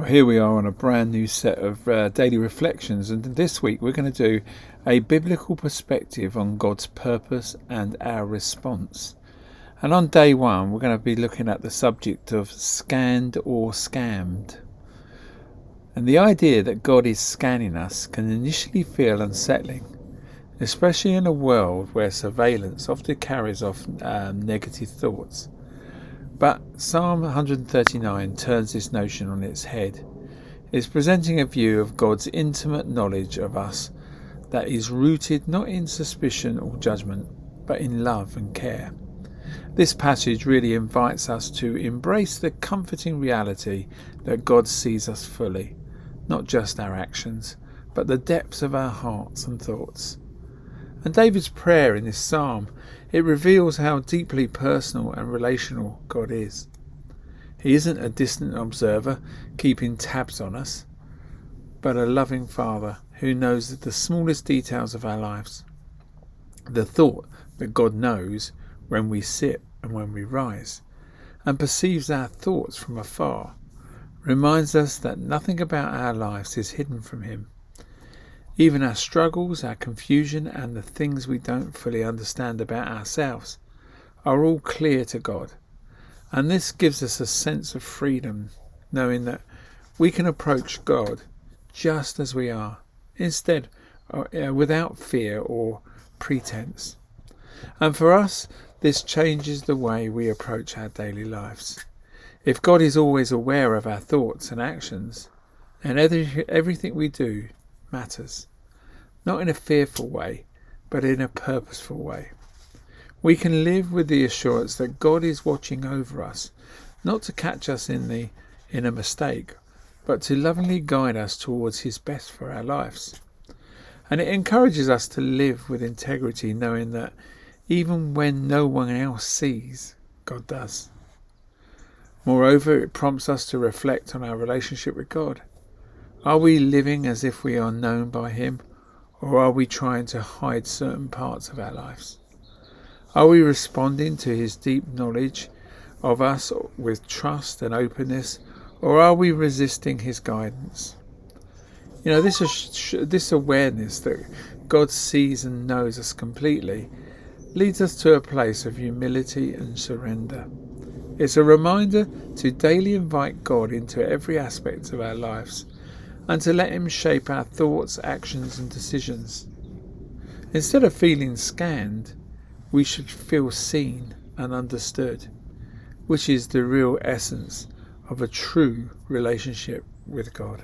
Well, here we are on a brand new set of daily reflections, and this week we're going to do a biblical perspective on God's purpose and our response. And on day one, we're going to be looking at the subject of scanned or scammed. And the idea that God is scanning us can initially feel unsettling, especially in a world where surveillance often carries off negative thoughts. But Psalm 139 turns this notion on its head. It's presenting a view of God's intimate knowledge of us that is rooted not in suspicion or judgment, but in love and care. This passage really invites us to embrace the comforting reality that God sees us fully, not just our actions, but the depths of our hearts and thoughts. And David's prayer in this psalm, it reveals how deeply personal and relational God is. He isn't a distant observer keeping tabs on us, but a loving Father who knows the smallest details of our lives. The thought that God knows when we sit and when we rise, and perceives our thoughts from afar, reminds us that nothing about our lives is hidden from Him. Even our struggles, our confusion, and the things we don't fully understand about ourselves are all clear to God. And this gives us a sense of freedom, knowing that we can approach God just as we are, instead, without fear or pretense. And for us, this changes the way we approach our daily lives. If God is always aware of our thoughts and actions, then everything we do matters. Not in a fearful way, but in a purposeful way. We can live with the assurance that God is watching over us, not to catch us in a mistake, but to lovingly guide us towards His best for our lives. And it encourages us to live with integrity, knowing that even when no one else sees, God does. Moreover, it prompts us to reflect on our relationship with God. Are we living as if we are known by Him? Or are we trying to hide certain parts of our lives? Are we responding to His deep knowledge of us with trust and openness, or are we resisting His guidance? This awareness that God sees and knows us completely leads us to a place of humility and surrender. It's a reminder to daily invite God into every aspect of our lives, and to let Him shape our thoughts, actions and decisions. Instead of feeling scanned, we should feel seen and understood, which is the real essence of a true relationship with God.